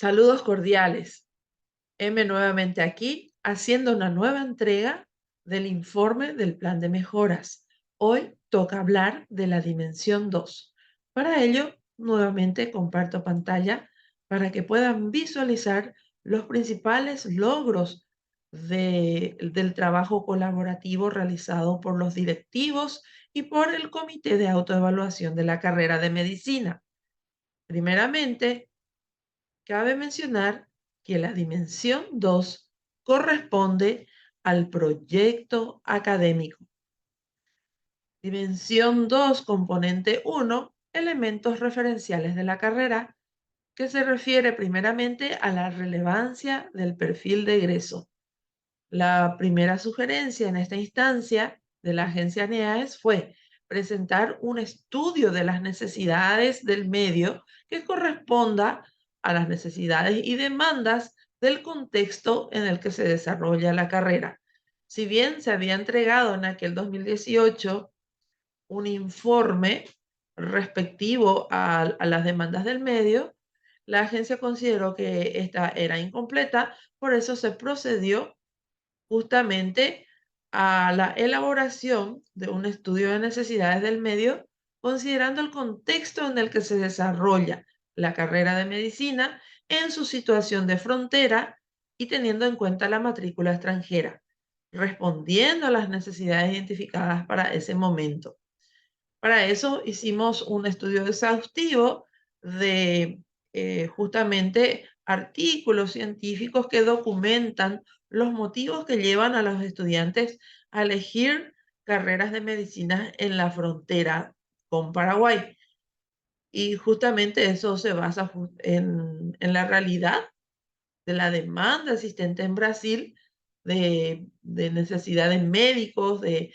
Saludos cordiales. M nuevamente aquí, haciendo una nueva entrega del informe del plan de mejoras. Hoy toca hablar de la dimensión 2. Para ello, nuevamente comparto pantalla para que puedan visualizar los principales logros del trabajo colaborativo realizado por los directivos y por el Comité de Autoevaluación de la carrera de medicina. Primeramente, cabe mencionar que la dimensión 2 corresponde al proyecto académico. Dimensión 2, componente 1, elementos referenciales de la carrera, que se refiere primeramente a la relevancia del perfil de egreso. La primera sugerencia en esta instancia de la agencia NEAES fue presentar un estudio de las necesidades del medio que corresponda a las necesidades y demandas del contexto en el que se desarrolla la carrera. Si bien se había entregado en aquel 2018 un informe respectivo a las demandas del medio, la agencia consideró que esta era incompleta, por eso se procedió justamente a la elaboración de un estudio de necesidades del medio, considerando el contexto en el que se desarrolla la carrera de medicina en su situación de frontera y teniendo en cuenta la matrícula extranjera, respondiendo a las necesidades identificadas para ese momento. Para eso hicimos un estudio exhaustivo de justamente artículos científicos que documentan los motivos que llevan a los estudiantes a elegir carreras de medicina en la frontera con Paraguay. Y justamente eso se basa en la realidad de la demanda existente en Brasil de necesidades médicos, de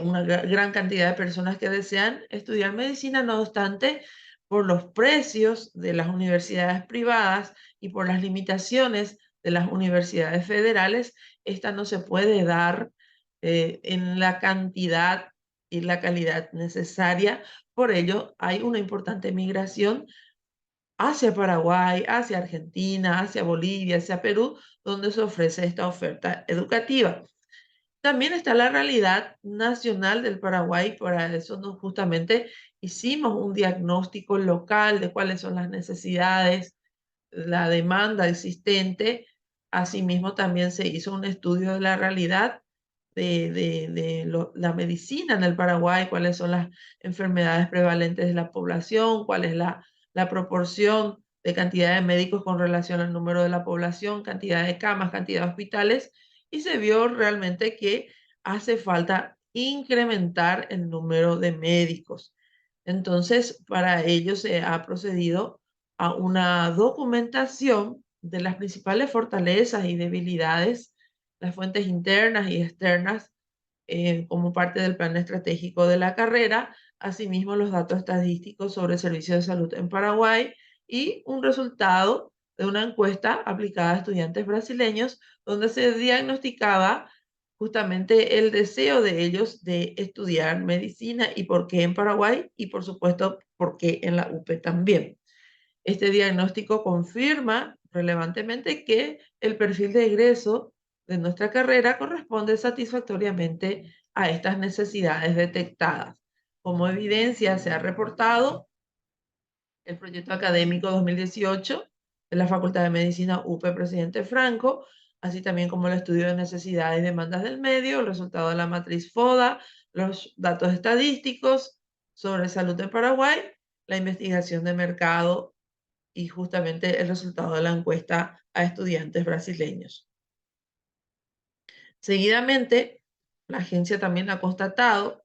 una gran cantidad de personas que desean estudiar medicina. No obstante, por los precios de las universidades privadas y por las limitaciones de las universidades federales, esta no se puede dar en la cantidad y la calidad necesaria. Por ello, hay una importante migración hacia Paraguay, hacia Argentina, hacia Bolivia, hacia Perú, donde se ofrece esta oferta educativa. También está la realidad nacional del Paraguay, para eso nos justamente hicimos un diagnóstico local de cuáles son las necesidades, la demanda existente. Asimismo, también se hizo un estudio de la realidad la medicina en el Paraguay, cuáles son las enfermedades prevalentes de la población, cuál es la proporción de cantidad de médicos con relación al número de la población, cantidad de camas, cantidad de hospitales, y se vio realmente que hace falta incrementar el número de médicos. Entonces, para ello se ha procedido a una documentación de las principales fortalezas y debilidades, las fuentes internas y externas, como parte del plan estratégico de la carrera, asimismo los datos estadísticos sobre el servicio de salud en Paraguay y un resultado de una encuesta aplicada a estudiantes brasileños donde se diagnosticaba justamente el deseo de ellos de estudiar medicina y por qué en Paraguay y por supuesto por qué en la UP también. Este diagnóstico confirma relevantemente que el perfil de egreso de nuestra carrera corresponde satisfactoriamente a estas necesidades detectadas. Como evidencia, se ha reportado el proyecto académico 2018 de la Facultad de Medicina UP Presidente Franco, así también como el estudio de necesidades y demandas del medio, el resultado de la matriz FODA, los datos estadísticos sobre salud en Paraguay, la investigación de mercado y justamente el resultado de la encuesta a estudiantes brasileños. Seguidamente, la agencia también ha constatado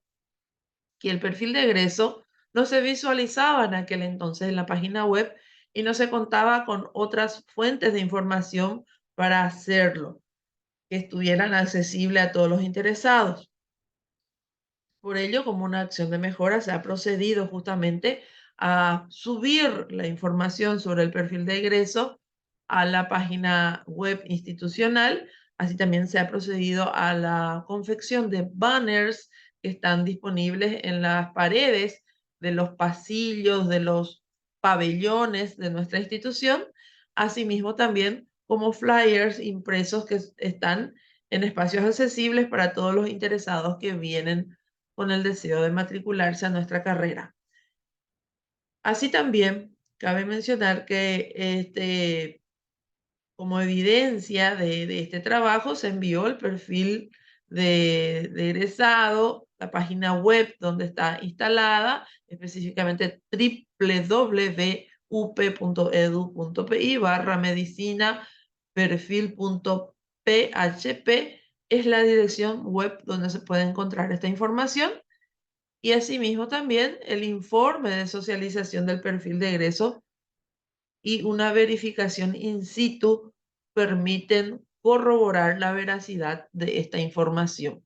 que el perfil de egreso no se visualizaba en aquel entonces en la página web y no se contaba con otras fuentes de información para hacerlo, que estuvieran accesibles a todos los interesados. Por ello, como una acción de mejora, se ha procedido justamente a subir la información sobre el perfil de egreso a la página web institucional. Así también se ha procedido a la confección de banners que están disponibles en las paredes de los pasillos, de los pabellones de nuestra institución. asimismo también como flyers impresos que están en espacios accesibles para todos los interesados que vienen con el deseo de matricularse a nuestra carrera. Así también cabe mencionar que como evidencia de este trabajo se envió el perfil de egresado, la página web donde está instalada, específicamente www.up.edu.pi/medicina perfil.php es la dirección web donde se puede encontrar esta información. Y asimismo también el informe de socialización del perfil de egreso y una verificación in situ permiten corroborar la veracidad de esta información.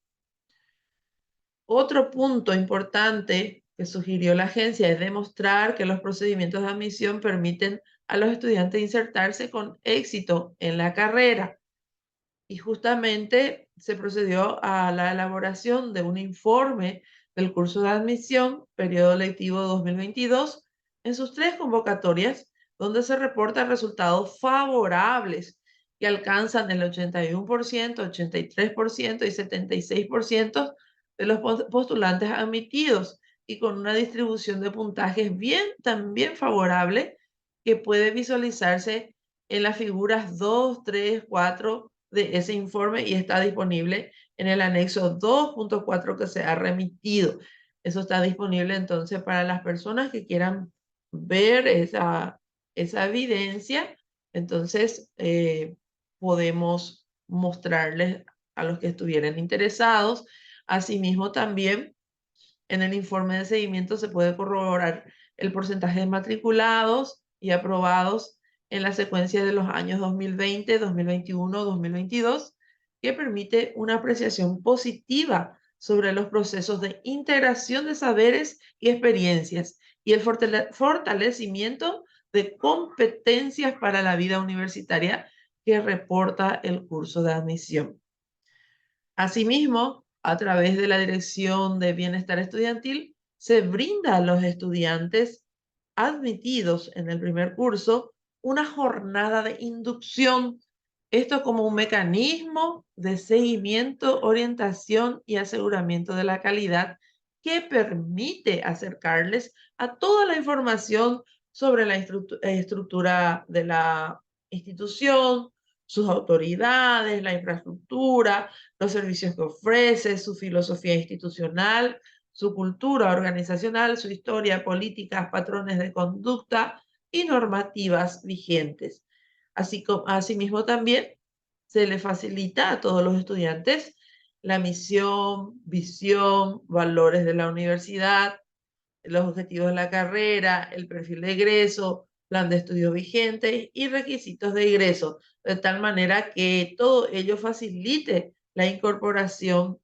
Otro punto importante que sugirió la agencia es demostrar que los procedimientos de admisión permiten a los estudiantes insertarse con éxito en la carrera. Y justamente se procedió a la elaboración de un informe del curso de admisión, periodo lectivo 2022, en sus 3 convocatorias, donde se reportan resultados favorables que alcanzan el 81%, 83% y 76% de los postulantes admitidos y con una distribución de puntajes también favorable que puede visualizarse en las figuras 2, 3, 4 de ese informe y está disponible en el anexo 2.4 que se ha remitido. Eso está disponible entonces para las personas que quieran ver esa evidencia. Entonces, podemos mostrarles a los que estuvieran interesados. Asimismo, también en el informe de seguimiento se puede corroborar el porcentaje de matriculados y aprobados en la secuencia de los años 2020, 2021, 2022, que permite una apreciación positiva sobre los procesos de integración de saberes y experiencias y el fortalecimiento de competencias para la vida universitaria que reporta el curso de admisión. Asimismo, a través de la Dirección de Bienestar Estudiantil, se brinda a los estudiantes admitidos en el primer curso una jornada de inducción. Esto como un mecanismo de seguimiento, orientación y aseguramiento de la calidad que permite acercarles a toda la información sobre la estructura de la institución, sus autoridades, la infraestructura, los servicios que ofrece, su filosofía institucional, su cultura organizacional, su historia, políticas, patrones de conducta y normativas vigentes. Asimismo, también se le facilita a todos los estudiantes la misión, visión, valores de la universidad, los objetivos de la carrera, el perfil de egreso, plan de estudio vigente y requisitos de ingreso, de tal manera que todo ello facilite la incorporación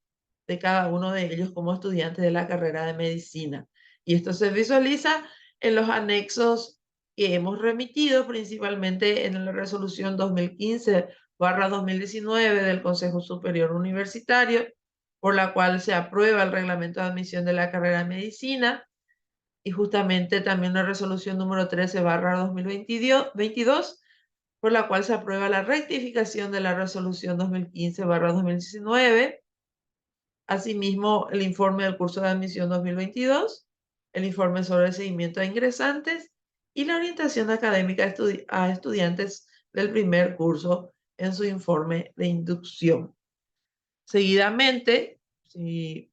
de cada uno de ellos como estudiantes de la carrera de medicina. Y esto se visualiza en los anexos que hemos remitido, principalmente en la resolución 2015/2019 del Consejo Superior Universitario, por la cual se aprueba el reglamento de admisión de la carrera de medicina, y justamente también la resolución número 13/2022, por la cual se aprueba la rectificación de la resolución 2015/2019. Asimismo, el informe del curso de admisión 2022, el informe sobre el seguimiento a ingresantes y la orientación académica a estudiantes del primer curso en su informe de inducción. Seguidamente, si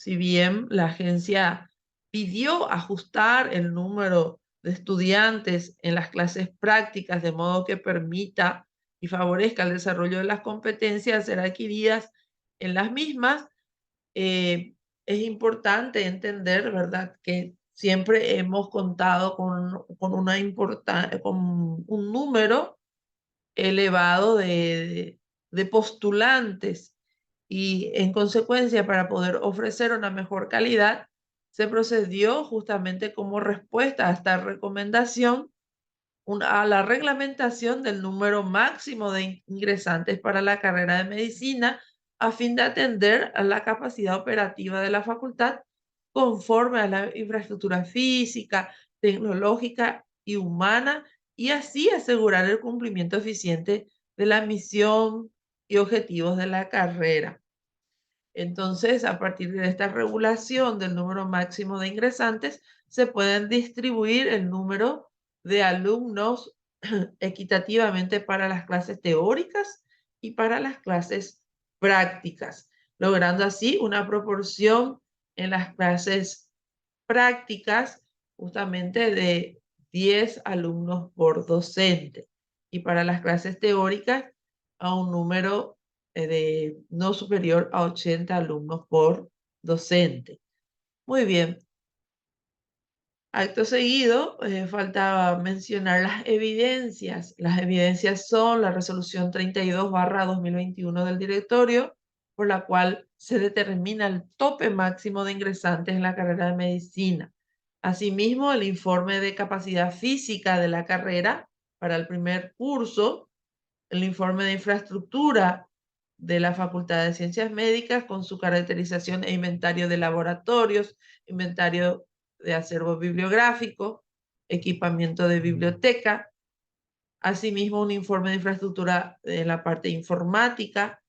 bien la agencia pidió ajustar el número de estudiantes en las clases prácticas de modo que permita y favorezca el desarrollo de las competencias a ser adquiridas en las mismas, es importante entender, ¿verdad?, que siempre hemos contado con un número elevado de postulantes y en consecuencia para poder ofrecer una mejor calidad, se procedió justamente como respuesta a esta recomendación a la reglamentación del número máximo de ingresantes para la carrera de medicina a fin de atender a la capacidad operativa de la facultad conforme a la infraestructura física, tecnológica y humana y así asegurar el cumplimiento eficiente de la misión y objetivos de la carrera. Entonces, a partir de esta regulación del número máximo de ingresantes, se pueden distribuir el número de alumnos equitativamente para las clases teóricas y para las clases prácticas, logrando así una proporción en las clases prácticas justamente de 10 alumnos por docente y para las clases teóricas a un número de no superior a 80 alumnos por docente. Muy bien. Acto seguido, faltaba mencionar las evidencias. Las evidencias son la resolución 32/2021 del directorio, por la cual se determina el tope máximo de ingresantes en la carrera de medicina. Asimismo, el informe de capacidad física de la carrera para el primer curso, el informe de infraestructura de la Facultad de Ciencias Médicas con su caracterización e inventario de laboratorios, inventario de acervo bibliográfico, equipamiento de biblioteca, asimismo un informe de infraestructura en la parte informática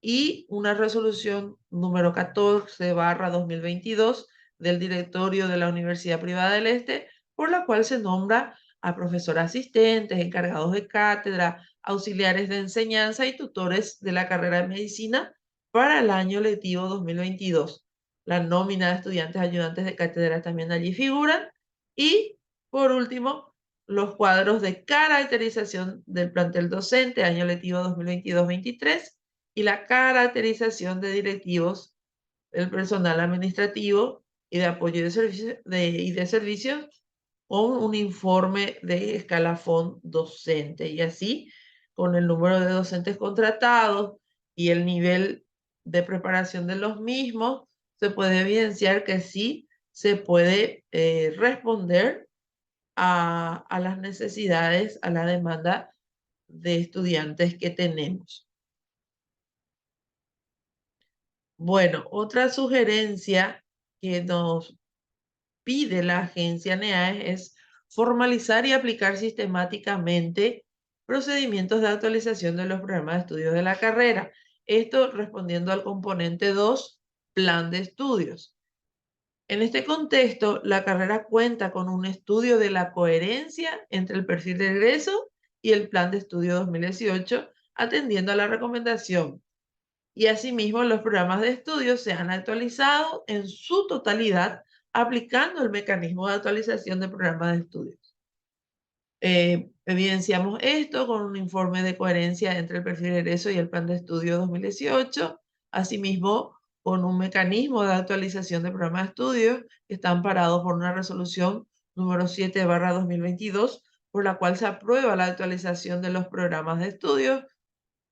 y una resolución número 14/2022 del directorio de la Universidad Privada del Este, por la cual se nombra a profesores asistentes, encargados de cátedra, auxiliares de enseñanza y tutores de la carrera de medicina para el año lectivo 2022. La nómina de estudiantes ayudantes de cátedra también allí figuran. Y, por último, los cuadros de caracterización del plantel docente, año lectivo 2022-23, y la caracterización de directivos del personal administrativo y de apoyo y de servicios con un informe de escalafón docente. Y así, con el número de docentes contratados y el nivel de preparación de los mismos, se puede evidenciar que sí se puede responder a las necesidades, a la demanda de estudiantes que tenemos. Bueno, otra sugerencia que nos pide la agencia NEAE es formalizar y aplicar sistemáticamente procedimientos de actualización de los programas de estudios de la carrera. Esto respondiendo al componente 2, plan de estudios. En este contexto, la carrera cuenta con un estudio de la coherencia entre el perfil de egreso y el plan de estudio 2018, atendiendo a la recomendación. Y asimismo, los programas de estudio se han actualizado en su totalidad aplicando el mecanismo de actualización de programas de estudios. Evidenciamos esto con un informe de coherencia entre el perfil de egreso y el plan de estudio 2018, asimismo con un mecanismo de actualización de programas de estudio que está amparado por una resolución número 7/2022, por la cual se aprueba la actualización de los programas de estudio.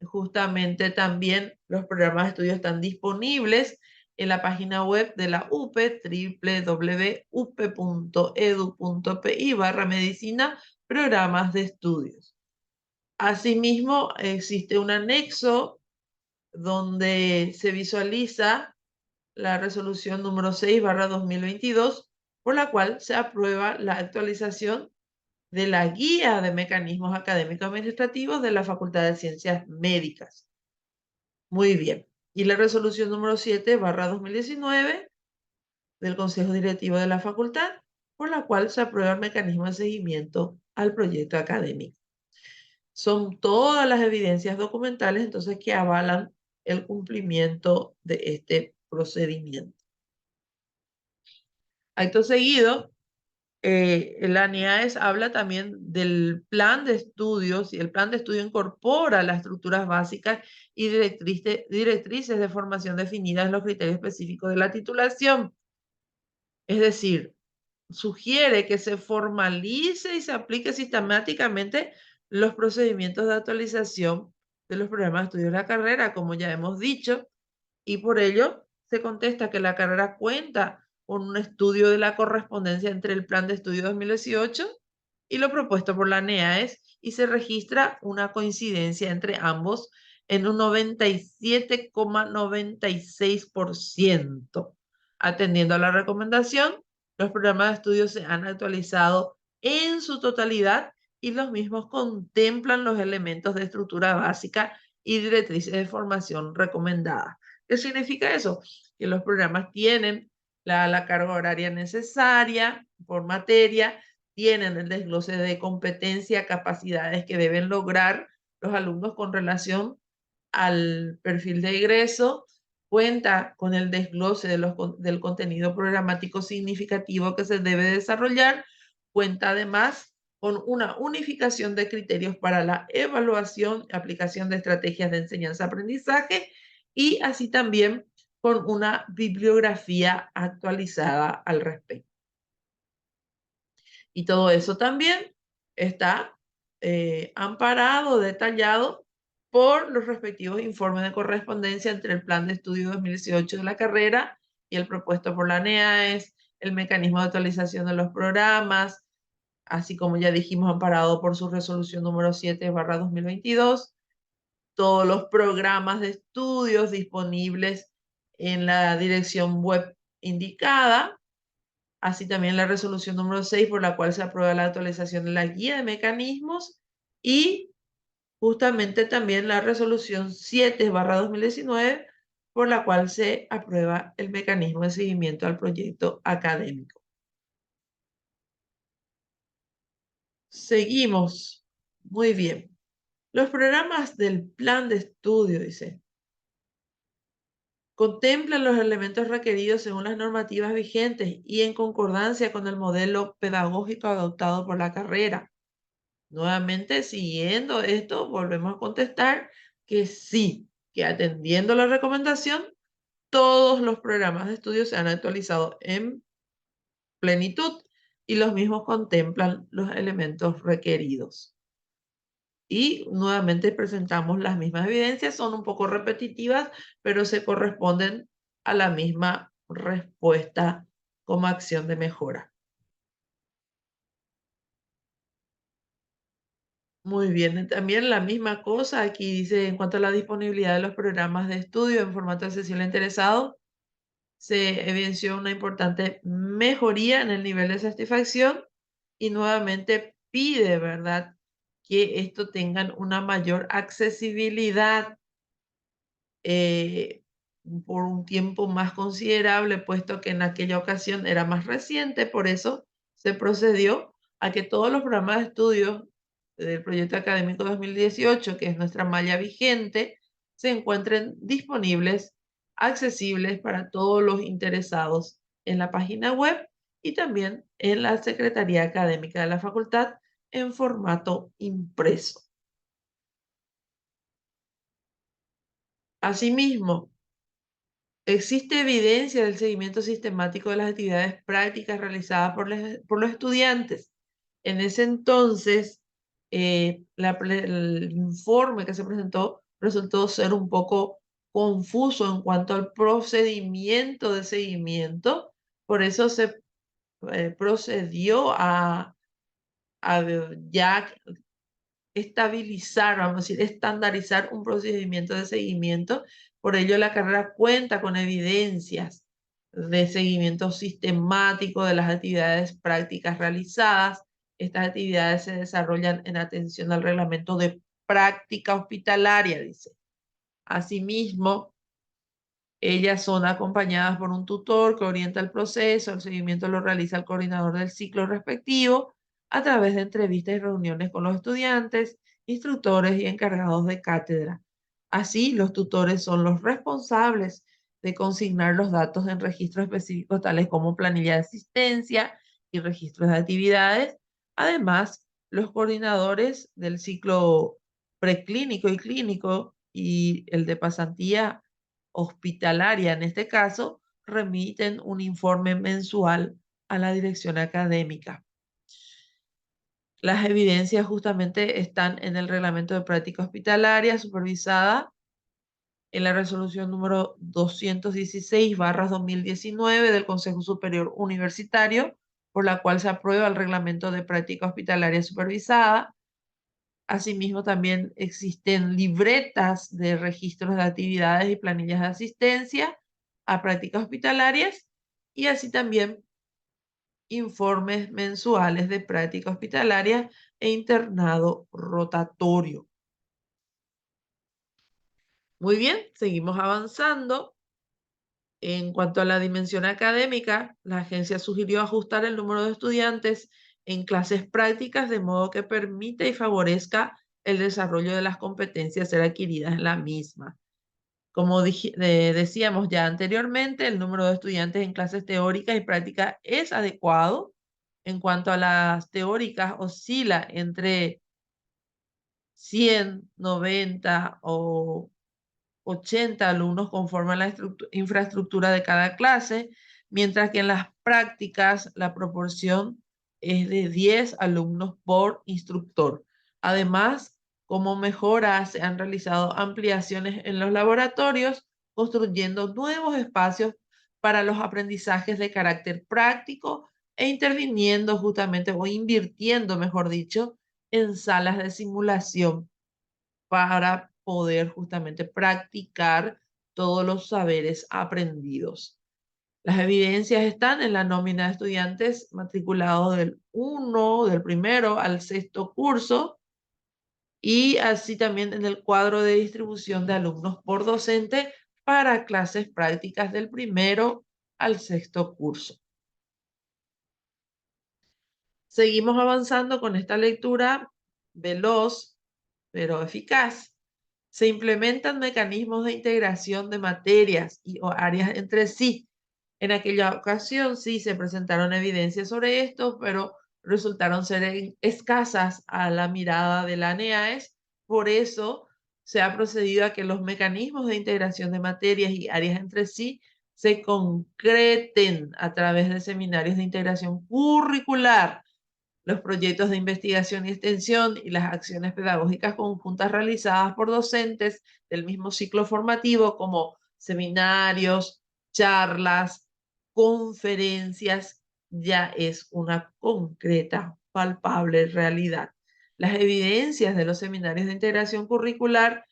Justamente también los programas de estudio están disponibles en la página web de la UPE, www.upe.edu.pi/medicina, programas de estudios. Asimismo, existe un anexo donde se visualiza la resolución número 6/2022, por la cual se aprueba la actualización de la Guía de Mecanismos Académicos Administrativos de la Facultad de Ciencias Médicas. Muy bien. Y la resolución número 7/2019 del Consejo Directivo de la Facultad, por la cual se aprueba el mecanismo de seguimiento al proyecto académico. Son todas las evidencias documentales entonces que avalan el cumplimiento de este procedimiento. Acto seguido, la NIAES habla también del plan de estudios y el plan de estudio incorpora las estructuras básicas y directrices de formación definidas en los criterios específicos de la titulación. Es decir, sugiere que se formalice y se aplique sistemáticamente los procedimientos de actualización de los programas de estudio de la carrera, como ya hemos dicho, y por ello se contesta que la carrera cuenta con un estudio de la correspondencia entre el plan de estudio 2018 y lo propuesto por la NEAES y se registra una coincidencia entre ambos en un 97,96%. Atendiendo a la recomendación, los programas de estudio se han actualizado en su totalidad y los mismos contemplan los elementos de estructura básica y directrices de formación recomendadas. ¿Qué significa eso? Que los programas tienen la carga horaria necesaria por materia, tienen el desglose de competencia, capacidades que deben lograr los alumnos con relación al perfil de egreso, cuenta con el desglose del contenido programático significativo que se debe desarrollar, cuenta además con una unificación de criterios para la evaluación, aplicación de estrategias de enseñanza-aprendizaje y así también con una bibliografía actualizada al respecto. Y todo eso también está amparado, detallado por los respectivos informes de correspondencia entre el Plan de Estudio 2018 de la carrera y el propuesto por la NEAES, el mecanismo de actualización de los programas, así como ya dijimos, amparado por su resolución número 7/2022, todos los programas de estudios disponibles en la dirección web indicada, así también la resolución número 6 por la cual se aprueba la actualización de la guía de mecanismos y justamente también la resolución 7/2019 por la cual se aprueba el mecanismo de seguimiento al proyecto académico. Seguimos. Muy bien. Los programas del plan de estudio, dice, contemplan los elementos requeridos según las normativas vigentes y en concordancia con el modelo pedagógico adoptado por la carrera. Nuevamente, siguiendo esto, volvemos a contestar que sí, que atendiendo la recomendación, todos los programas de estudio se han actualizado en plenitud y los mismos contemplan los elementos requeridos. Y nuevamente presentamos las mismas evidencias, son un poco repetitivas, pero se corresponden a la misma respuesta como acción de mejora. Muy bien, también la misma cosa aquí dice en cuanto a la disponibilidad de los programas de estudio en formato accesible a interesado, se evidenció una importante mejoría en el nivel de satisfacción y nuevamente pide, ¿verdad?, que esto tengan una mayor accesibilidad eh, por un tiempo más considerable, puesto que en aquella ocasión era más reciente, por eso se procedió a que todos los programas de estudio del proyecto académico 2018, que es nuestra malla vigente, se encuentren disponibles, accesibles para todos los interesados en la página web y también en la Secretaría Académica de la Facultad en formato impreso. Asimismo, existe evidencia del seguimiento sistemático de las actividades prácticas realizadas por los estudiantes. En ese entonces, el informe que se presentó resultó ser un poco confuso en cuanto al procedimiento de seguimiento. Por eso se procedió a ya estabilizar, vamos a decir, estandarizar un procedimiento de seguimiento. Por ello, la carrera cuenta con evidencias de seguimiento sistemático de las actividades prácticas realizadas. Estas actividades se desarrollan en atención al reglamento de práctica hospitalaria, dice. Asimismo, ellas son acompañadas por un tutor que orienta el proceso, el seguimiento lo realiza el coordinador del ciclo respectivo a través de entrevistas y reuniones con los estudiantes, instructores y encargados de cátedra. Así, los tutores son los responsables de consignar los datos en registros específicos tales como planilla de asistencia y registros de actividades. Además, los coordinadores del ciclo preclínico y clínico y el de pasantía hospitalaria, en este caso, remiten un informe mensual a la dirección académica. Las evidencias justamente están en el reglamento de práctica hospitalaria supervisada en la resolución número 216/2019 del Consejo Superior Universitario, por la cual se aprueba el reglamento de práctica hospitalaria supervisada. Asimismo, también existen libretas de registros de actividades y planillas de asistencia a prácticas hospitalarias y así también informes mensuales de práctica hospitalaria e internado rotatorio. Muy bien, seguimos avanzando. En cuanto a la dimensión académica, la agencia sugirió ajustar el número de estudiantes en clases prácticas de modo que permita y favorezca el desarrollo de las competencias a ser adquiridas en la misma. Como decíamos ya anteriormente, el número de estudiantes en clases teóricas y prácticas es adecuado. En cuanto a las teóricas, oscila entre 100, 90 o 80 alumnos conforman la infraestructura de cada clase, mientras que en las prácticas la proporción es de 10 alumnos por instructor. Además, como mejora, se han realizado ampliaciones en los laboratorios, construyendo nuevos espacios para los aprendizajes de carácter práctico e interviniendo justamente o invirtiendo, mejor dicho, en salas de simulación para poder justamente practicar todos los saberes aprendidos. Las evidencias están en la nómina de estudiantes matriculados del primero al sexto curso, y así también en el cuadro de distribución de alumnos por docente para clases prácticas del primero al sexto curso. Seguimos avanzando con esta lectura veloz pero eficaz. Se implementan mecanismos de integración de materias o áreas entre sí. En aquella ocasión sí se presentaron evidencias sobre esto, pero resultaron ser escasas a la mirada de la NEAES. Por eso se ha procedido a que los mecanismos de integración de materias y áreas entre sí se concreten a través de seminarios de integración curricular, los proyectos de investigación y extensión y las acciones pedagógicas conjuntas realizadas por docentes del mismo ciclo formativo, como seminarios, charlas, conferencias, ya es una concreta, palpable realidad. Las evidencias de los seminarios de integración curricular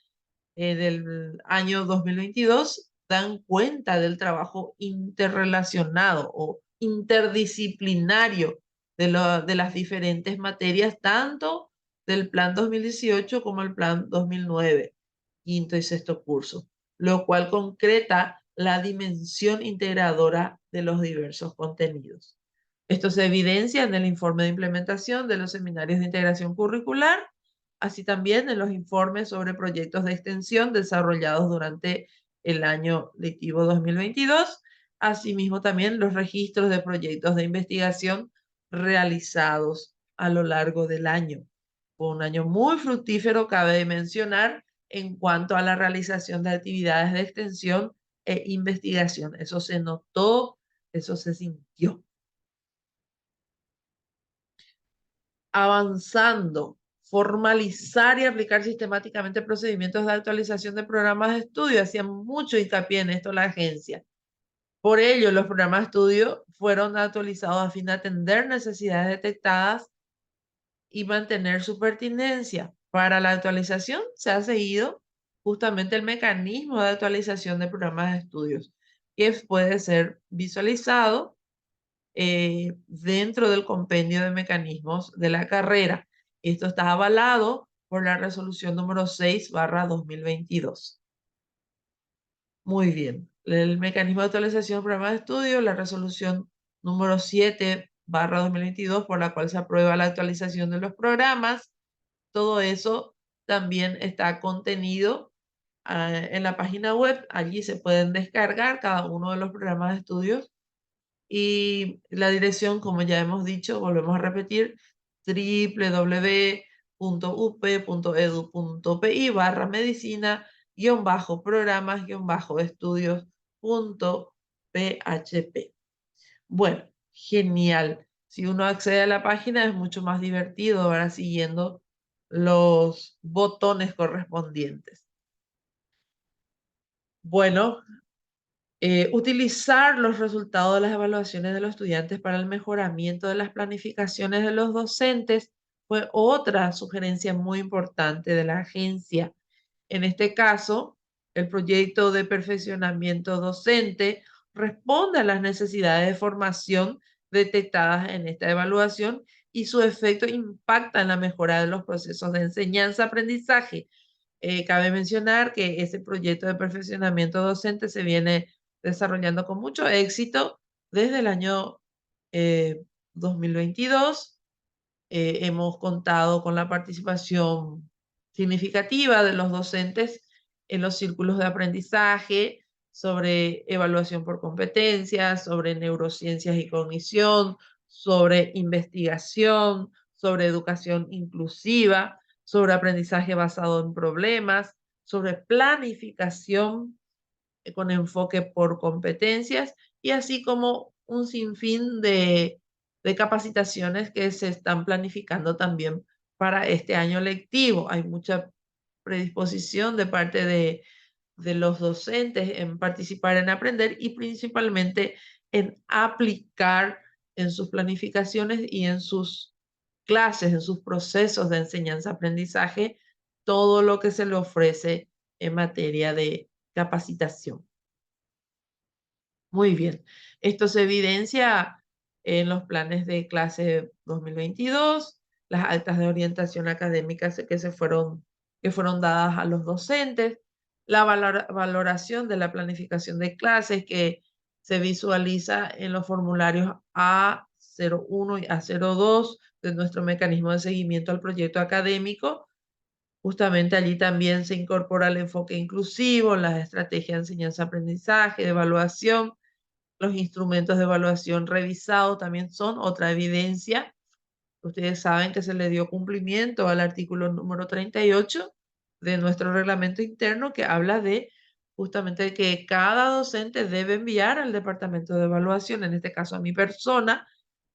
del año 2022 dan cuenta del trabajo interrelacionado o interdisciplinario de las diferentes materias, tanto del plan 2018 como el plan 2009, quinto y sexto curso, lo cual concreta la dimensión integradora de los diversos contenidos. Esto se evidencia en el informe de implementación de los seminarios de integración curricular, así también en los informes sobre proyectos de extensión desarrollados durante el año lectivo 2022, asimismo también los registros de proyectos de investigación realizados a lo largo del año. Fue un año muy fructífero, cabe mencionar, en cuanto a la realización de actividades de extensión e investigación. Eso se notó, eso se sintió. Avanzando, formalizar y aplicar sistemáticamente procedimientos de actualización de programas de estudio. Hacía mucho hincapié en esto la agencia. Por ello, los programas de estudio fueron actualizados a fin de atender necesidades detectadas y mantener su pertinencia. Para la actualización se ha seguido justamente el mecanismo de actualización de programas de estudios, que puede ser visualizado dentro del compendio de mecanismos de la carrera. Esto está avalado por la resolución número 6/2022. Muy bien. El mecanismo de actualización del programa de estudio, la resolución número 7/2022, por la cual se aprueba la actualización de los programas. Todo eso también está contenido en la página web. Allí se pueden descargar cada uno de los programas de estudios. Y la dirección, como ya hemos dicho, volvemos a repetir, www.up.edu.pi/medicina-programas-estudios.php. Bueno, genial. Si uno accede a la página es mucho más divertido ahora siguiendo los botones correspondientes. Bueno, utilizar los resultados de las evaluaciones de los estudiantes para el mejoramiento de las planificaciones de los docentes fue otra sugerencia muy importante de la agencia. En este caso, el proyecto de perfeccionamiento docente responde a las necesidades de formación detectadas en esta evaluación y su efecto impacta en la mejora de los procesos de enseñanza-aprendizaje. Cabe mencionar que ese proyecto de perfeccionamiento docente se viene desarrollando con mucho éxito desde el año 2022. Hemos contado con la participación significativa de los docentes en los círculos de aprendizaje sobre evaluación por competencias, sobre neurociencias y cognición, sobre investigación, sobre educación inclusiva, sobre aprendizaje basado en problemas, sobre planificación con enfoque por competencias y así como un sinfín de capacitaciones que se están planificando también para este año lectivo. Hay mucha predisposición de parte de los docentes en participar en aprender y principalmente en aplicar en sus planificaciones y en sus clases, en sus procesos de enseñanza-aprendizaje, todo lo que se le ofrece en materia de capacitación. Muy bien. Esto se evidencia en los planes de clase 2022, las actas de orientación académica que fueron dadas a los docentes, la valoración de la planificación de clases que se visualiza en los formularios A01 y A02 de nuestro mecanismo de seguimiento al proyecto académico. Justamente allí también se incorpora el enfoque inclusivo, las estrategias de enseñanza-aprendizaje, de evaluación. Los instrumentos de evaluación revisados también son otra evidencia. Ustedes saben que se le dio cumplimiento al artículo número 38 de nuestro reglamento interno que habla de justamente de que cada docente debe enviar al departamento de evaluación, en este caso a mi persona,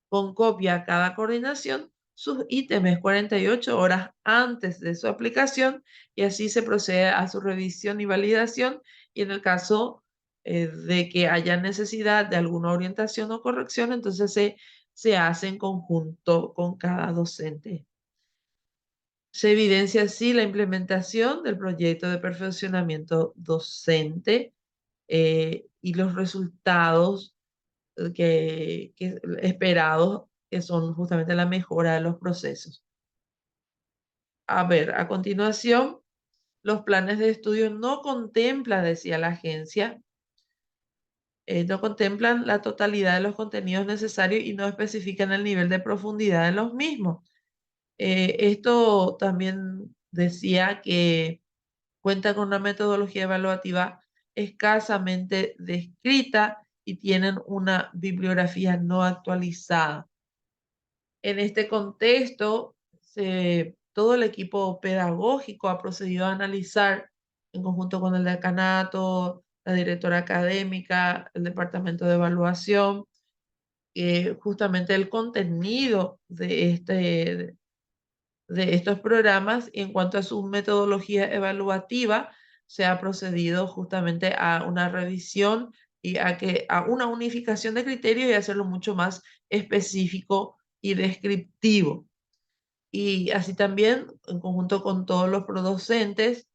con copia a cada coordinación sus ítems 48 horas antes de su aplicación y así se procede a su revisión y validación y en el caso de que haya necesidad de alguna orientación o corrección, entonces se hace en conjunto con cada docente. Se evidencia así la implementación del proyecto de perfeccionamiento docente y los resultados que esperados, que son justamente la mejora de los procesos. A ver, a continuación, los planes de estudio no contemplan, decía la agencia, no contemplan la totalidad de los contenidos necesarios y no especifican el nivel de profundidad de los mismos. Esto también decía que cuenta con una metodología evaluativa escasamente descrita y tienen una bibliografía no actualizada. En este contexto, todo el equipo pedagógico ha procedido a analizar en conjunto con el decanato, la directora académica, el departamento de evaluación, justamente el contenido de estos programas y en cuanto a su metodología evaluativa, se ha procedido justamente a una revisión y a una unificación de criterios y hacerlo mucho más específico y descriptivo. Y así también, en conjunto con todos los docentes,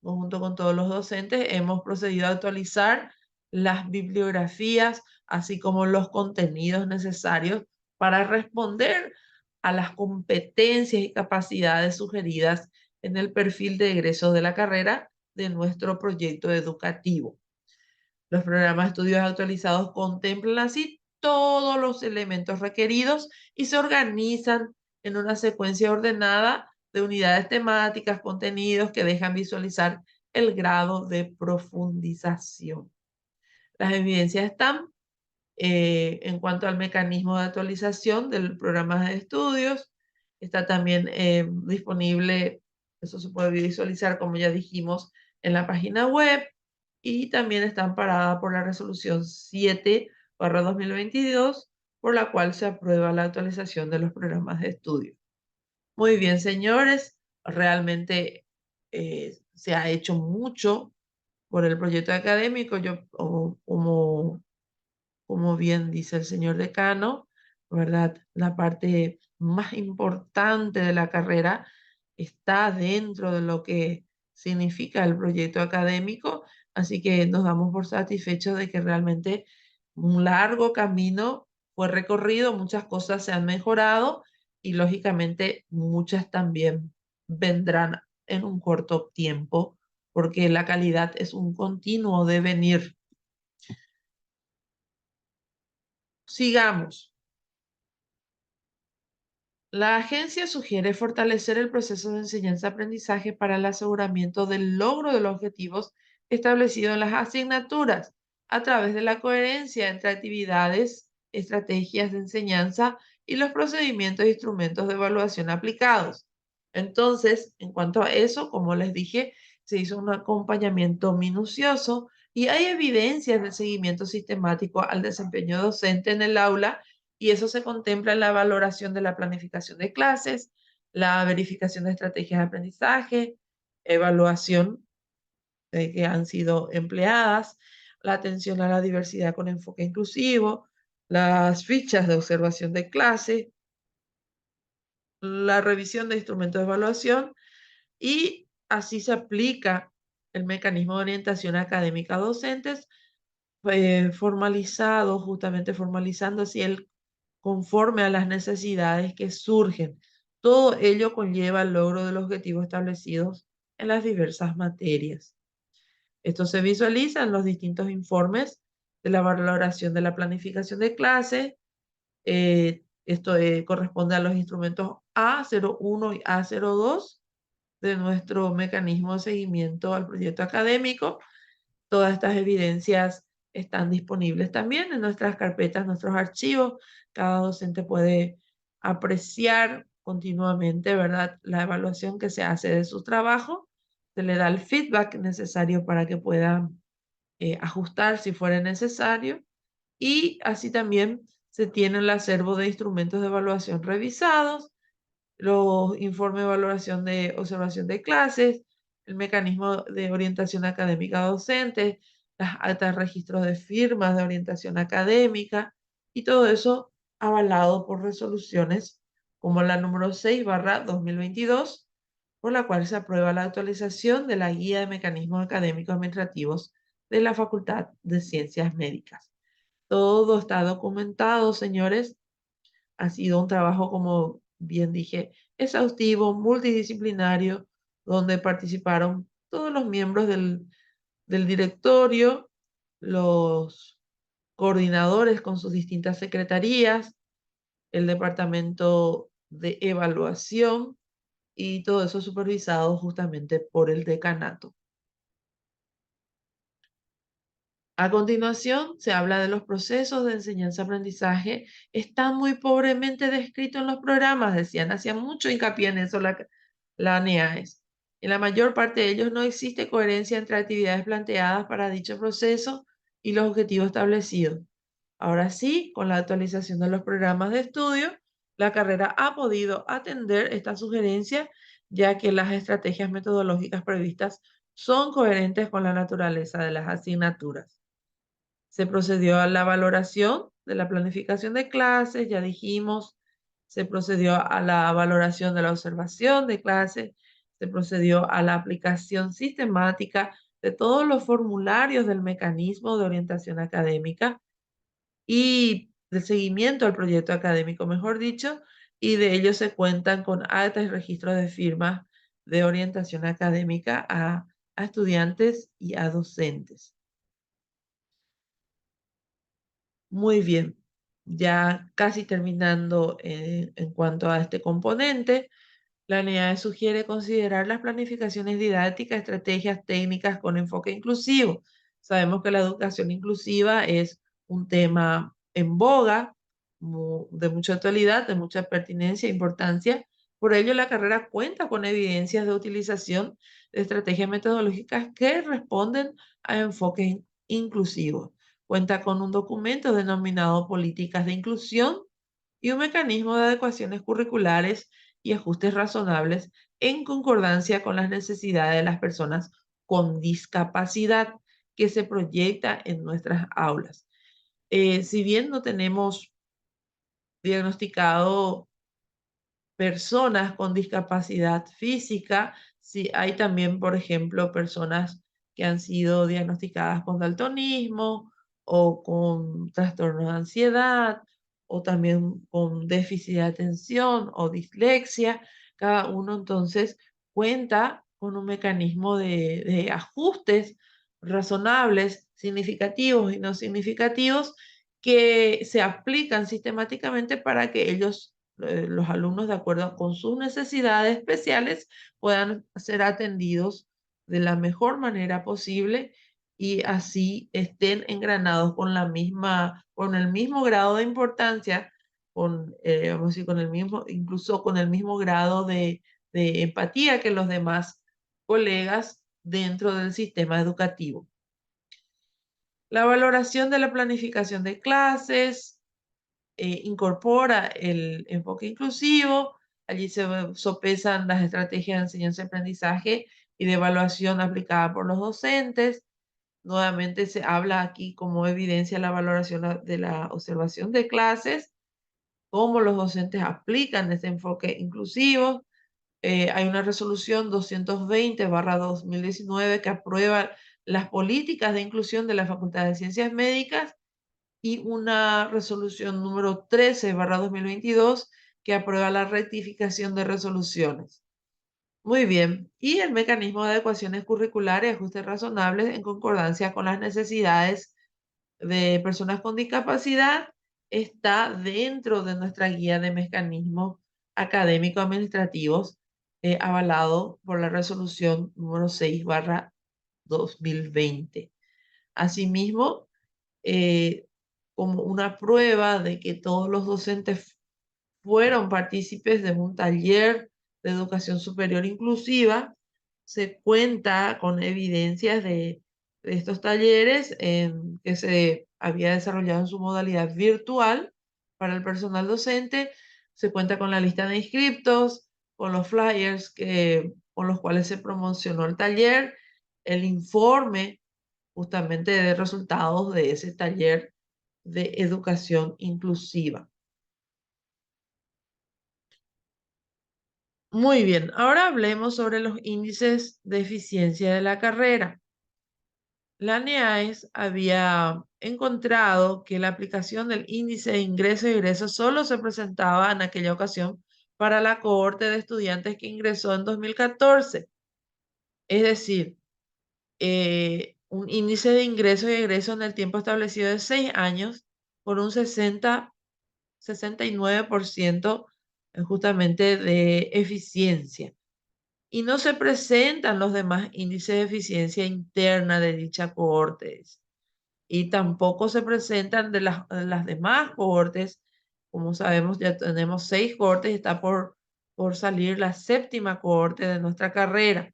junto con todos los docentes, hemos procedido a actualizar las bibliografías, así como los contenidos necesarios para responder a las competencias y capacidades sugeridas en el perfil de egreso de la carrera de nuestro proyecto educativo. Los programas de estudios actualizados contemplan así todos los elementos requeridos y se organizan en una secuencia ordenada de unidades temáticas, contenidos que dejan visualizar el grado de profundización. Las evidencias están en cuanto al mecanismo de actualización del programa de estudios. Está también disponible, eso se puede visualizar, como ya dijimos, en la página web y también está amparada por la resolución 7/2022, por la cual se aprueba la actualización de los programas de estudio. Muy bien, señores, realmente se ha hecho mucho por el proyecto académico. Yo, como bien dice el señor decano, ¿verdad? La parte más importante de la carrera está dentro de lo que significa el proyecto académico, así que nos damos por satisfechos de que realmente un largo camino fue recorrido, muchas cosas se han mejorado y lógicamente muchas también vendrán en un corto tiempo, porque la calidad es un continuo devenir. Sigamos. La agencia sugiere fortalecer el proceso de enseñanza-aprendizaje para el aseguramiento del logro de los objetivos establecidos en las asignaturas a través de la coherencia entre actividades, estrategias de enseñanza y los procedimientos e instrumentos de evaluación aplicados. Entonces, en cuanto a eso, como les dije, se hizo un acompañamiento minucioso y hay evidencias de seguimiento sistemático al desempeño docente en el aula, y eso se contempla en la valoración de la planificación de clases, la verificación de estrategias de aprendizaje, evaluación de que han sido empleadas, la atención a la diversidad con enfoque inclusivo, las fichas de observación de clase, la revisión de instrumentos de evaluación, y así se aplica el mecanismo de orientación académica a docentes, formalizado, justamente formalizando así el conforme a las necesidades que surgen. Todo ello conlleva el logro de los objetivos establecidos en las diversas materias. Esto se visualiza en los distintos informes de la valoración de la planificación de clase. Esto corresponde a los instrumentos A01 y A02 de nuestro mecanismo de seguimiento al proyecto académico. Todas estas evidencias están disponibles también en nuestras carpetas, nuestros archivos. Cada docente puede apreciar continuamente, ¿verdad?, la evaluación que se hace de su trabajo. Se le da el feedback necesario para que pueda ajustar si fuera necesario. Y así también se tiene el acervo de instrumentos de evaluación revisados, los informes de valoración de observación de clases, el mecanismo de orientación académica docente, las actas de registros de firmas de orientación académica, y todo eso avalado por resoluciones como la número 6/2022, por la cual se aprueba la actualización de la Guía de Mecanismos Académicos Administrativos de la Facultad de Ciencias Médicas. Todo está documentado, señores. Ha sido un trabajo, como bien dije, exhaustivo, multidisciplinario, donde participaron todos los miembros del directorio, los coordinadores con sus distintas secretarías, el departamento de evaluación, y todo eso supervisado justamente por el decanato. A continuación, se habla de los procesos de enseñanza-aprendizaje. Están muy pobremente descritos en los programas, decían, hacían mucho hincapié en eso la ANEAES. En la mayor parte de ellos no existe coherencia entre actividades planteadas para dicho proceso y los objetivos establecidos. Ahora sí, con la actualización de los programas de estudio, la carrera ha podido atender esta sugerencia, ya que las estrategias metodológicas previstas son coherentes con la naturaleza de las asignaturas. Se procedió a la valoración de la planificación de clases, ya dijimos. Se procedió a la valoración de la observación de clases. Se procedió a la aplicación sistemática de todos los formularios del mecanismo de orientación académica y de seguimiento al proyecto académico, mejor dicho, y de ellos se cuentan con actas y registros de firmas de orientación académica a estudiantes y a docentes. Muy bien, ya casi terminando en cuanto a este componente, la unidad sugiere considerar las planificaciones didácticas, estrategias técnicas con enfoque inclusivo. Sabemos que la educación inclusiva es un tema en boga, de mucha actualidad, de mucha pertinencia e importancia. Por ello, la carrera cuenta con evidencias de utilización de estrategias metodológicas que responden a enfoques inclusivos. Cuenta con un documento denominado Políticas de Inclusión y un mecanismo de adecuaciones curriculares y ajustes razonables en concordancia con las necesidades de las personas con discapacidad que se proyecta en nuestras aulas. Si bien no tenemos diagnosticado personas con discapacidad física, sí hay también, por ejemplo, personas que han sido diagnosticadas con daltonismo o con trastornos de ansiedad o también con déficit de atención o dislexia. Cada uno entonces cuenta con un mecanismo de ajustes razonables, significativos y no significativos, que se aplican sistemáticamente para que ellos, los alumnos, de acuerdo con sus necesidades especiales, puedan ser atendidos de la mejor manera posible y así estén engranados con con el mismo grado de importancia, vamos a decir, con el mismo, incluso con el mismo grado de empatía que los demás colegas dentro del sistema educativo. La valoración de la planificación de clases incorpora el enfoque inclusivo. Allí se sopesan las estrategias de enseñanza-aprendizaje y de evaluación aplicada por los docentes. Nuevamente se habla aquí como evidencia la valoración de la observación de clases, cómo los docentes aplican ese enfoque inclusivo. Hay una resolución 220/2019 que aprueba las políticas de inclusión de la Facultad de Ciencias Médicas y una resolución número 13/2022 que aprueba la rectificación de resoluciones. Muy bien. Y el mecanismo de adecuaciones curriculares y ajustes razonables en concordancia con las necesidades de personas con discapacidad está dentro de nuestra guía de mecanismos académico-administrativos, avalado por la resolución número 6/2020. Asimismo, eh, como una prueba de que todos los docentes fueron partícipes de un taller de educación superior inclusiva, se cuenta con evidencias de estos talleres que se había desarrollado en su modalidad virtual para el personal docente. Se cuenta con la lista de inscriptos, con los flyers con los cuales se promocionó el taller, el informe justamente de resultados de ese taller de educación inclusiva. Muy bien, ahora hablemos sobre los índices de eficiencia de la carrera. La NEAES había encontrado que la aplicación del índice de ingreso y egreso solo se presentaba en aquella ocasión para la cohorte de estudiantes que ingresó en 2014. Es decir, un índice de ingreso y egreso en el tiempo establecido de 6 años por un 69% justamente de eficiencia. Y no se presentan los demás índices de eficiencia interna de dicha cohortes. Y tampoco se presentan de las demás cohortes. Como sabemos, ya tenemos 6 cohortes y está por salir la 7ª cohorte de nuestra carrera.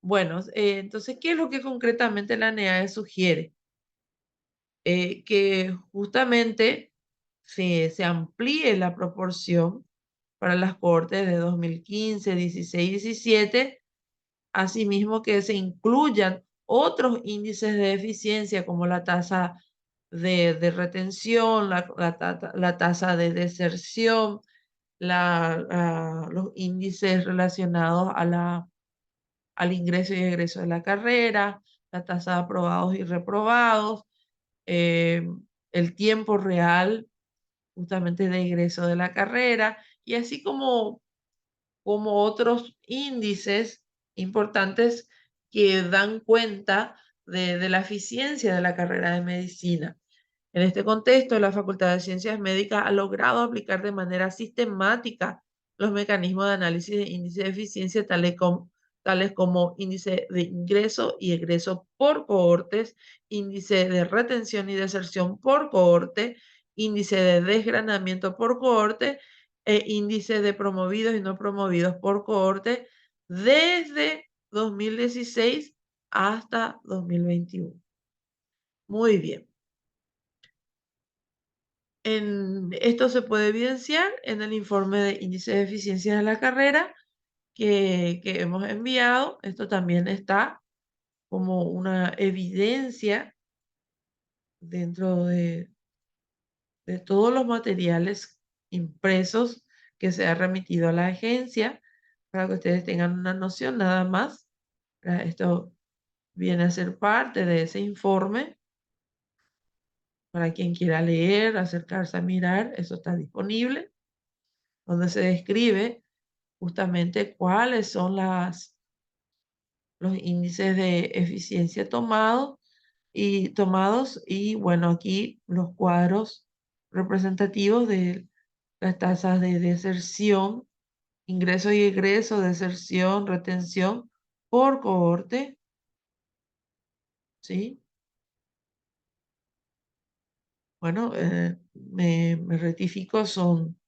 Bueno, entonces, ¿qué es lo que concretamente la NEAE sugiere? Que justamente se amplíe la proporción para las cohortes de 2015, 16, 17, asimismo que se incluyan otros índices de eficiencia como la tasa de retención, la tasa de deserción, los índices relacionados al ingreso y egreso de la carrera, la tasa de aprobados y reprobados, eh, el tiempo real justamente de ingreso de la carrera, y así como otros índices importantes que dan cuenta de la eficiencia de la carrera de medicina. En este contexto, la Facultad de Ciencias Médicas ha logrado aplicar de manera sistemática los mecanismos de análisis de índice de eficiencia, tales como índice de ingreso y egreso por cohortes, índice de retención y deserción por cohorte, índice de desgranamiento por cohorte e índice de promovidos y no promovidos por cohorte desde 2016 hasta 2021. Muy bien. Esto se puede evidenciar en el informe de índice de eficiencia de la carrera que hemos enviado. Esto también está como una evidencia dentro de todos los materiales impresos que se ha remitido a la agencia, para que ustedes tengan una noción nada más. Esto viene a ser parte de ese informe. Para quien quiera leer, acercarse a mirar, eso está disponible, donde se describe justamente cuáles son los índices de eficiencia tomados y bueno, aquí los cuadros representativos de las tasas de deserción, ingreso y egreso, deserción, retención por cohorte, ¿sí? Bueno, me rectifico, son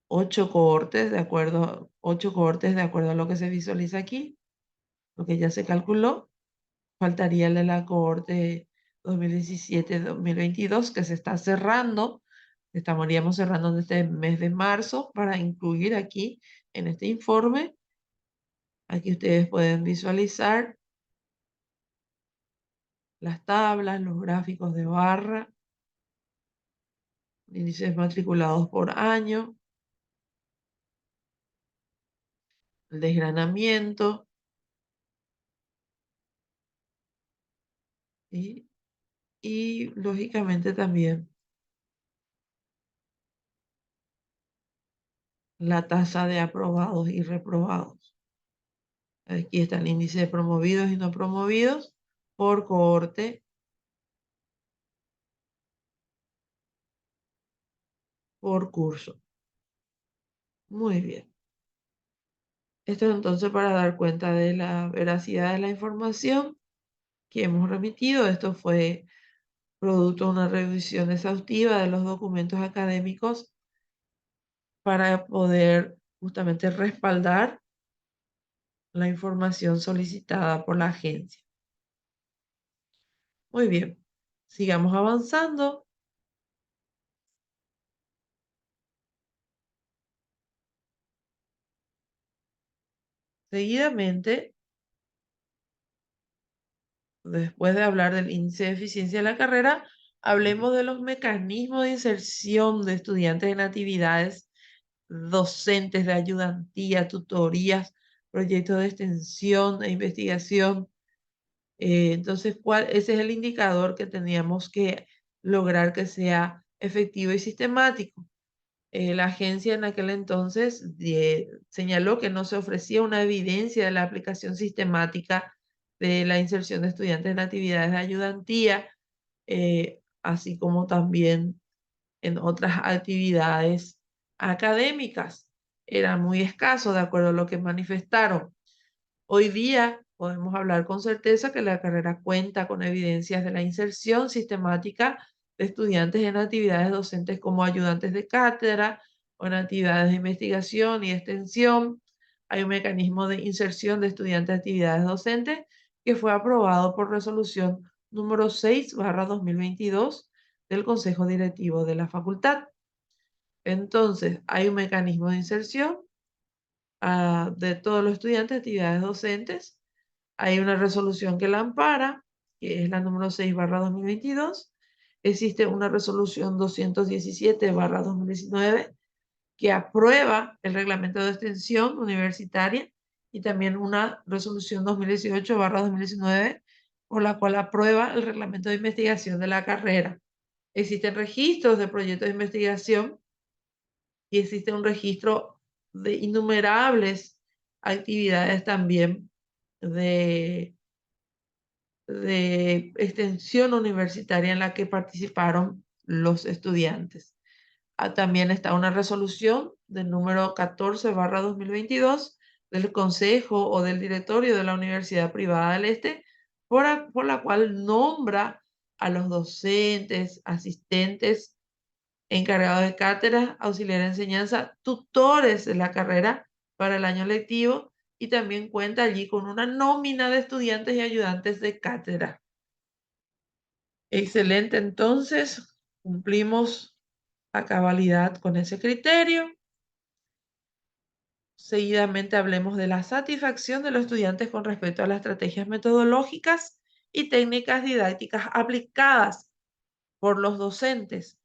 8 cohortes de acuerdo a lo que se visualiza aquí, lo que ya se calculó. Faltaría el de la cohorte 2017-2022 que se está cerrando. Estaríamos cerrando en este mes de marzo para incluir aquí en este informe. Aquí ustedes pueden visualizar las tablas, los gráficos de barra, índices matriculados por año, el desgranamiento, ¿sí? Y lógicamente también la tasa de aprobados y reprobados. Aquí está el índice de promovidos y no promovidos por cohorte, por curso. Muy bien. Esto es entonces para dar cuenta de la veracidad de la información que hemos remitido. Esto fue producto de una revisión exhaustiva de los documentos académicos para poder justamente respaldar la información solicitada por la agencia. Muy bien, sigamos avanzando. Seguidamente, después de hablar del índice de eficiencia de la carrera, hablemos de los mecanismos de inserción de estudiantes en actividades docentes de ayudantía, tutorías, proyectos de extensión e investigación. Entonces, ese es el indicador que teníamos que lograr que sea efectivo y sistemático. La agencia en aquel entonces señaló que no se ofrecía una evidencia de la aplicación sistemática de la inserción de estudiantes en actividades de ayudantía, así como también en otras actividades académicas. Era muy escaso, de acuerdo a lo que manifestaron. Hoy día podemos hablar con certeza que la carrera cuenta con evidencias de la inserción sistemática de estudiantes en actividades docentes como ayudantes de cátedra o en actividades de investigación y extensión. Hay un mecanismo de inserción de estudiantes en actividades docentes que fue aprobado por resolución número 6/2022 del Consejo Directivo de la Facultad. Entonces, hay un mecanismo de inserción de todos los estudiantes de actividades docentes. Hay una resolución que la ampara, que es la número 6/2022. Existe una resolución 217/2019 que aprueba el reglamento de extensión universitaria y también una resolución 2018/2019 por la cual aprueba el reglamento de investigación de la carrera. Existen registros de proyectos de investigación y existe un registro de innumerables actividades también de, de extensión universitaria en la que participaron los estudiantes. También está una resolución del número 14/2022 del Consejo o del Directorio de la Universidad Privada del Este, por la cual nombra a los docentes, asistentes, encargados de cátedras, auxiliar de enseñanza, tutores de la carrera para el año lectivo y también cuenta allí con una nómina de estudiantes y ayudantes de cátedra. Excelente, entonces cumplimos a cabalidad con ese criterio. Seguidamente hablemos de la satisfacción de los estudiantes con respecto a las estrategias metodológicas y técnicas didácticas aplicadas por los docentes.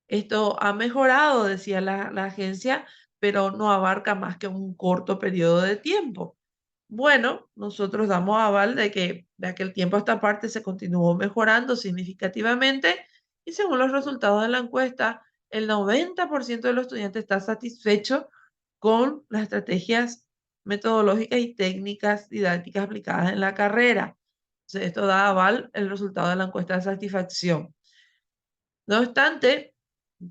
Esto ha mejorado, decía la agencia, pero no abarca más que un corto periodo de tiempo. Bueno, nosotros damos aval de que de aquel tiempo a esta parte se continuó mejorando significativamente Y según los resultados de la encuesta, el 90% de los estudiantes está satisfecho con las estrategias metodológicas y técnicas didácticas aplicadas en la carrera. Entonces, esto da aval el resultado de la encuesta de satisfacción. No obstante,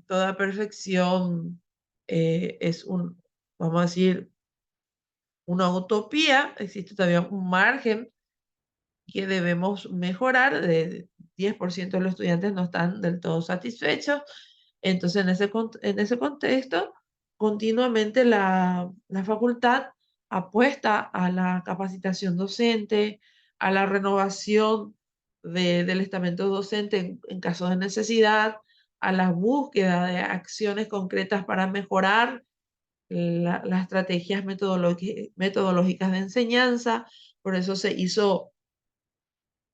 toda perfección es vamos a decir, una utopía. Existe todavía un margen que debemos mejorar. De 10% de los estudiantes no están del todo satisfechos. Entonces, en ese contexto, continuamente la facultad apuesta a la capacitación docente, a la renovación del estamento docente en caso de necesidad, a la búsqueda de acciones concretas para mejorar las estrategias metodológicas de enseñanza. Por eso se hizo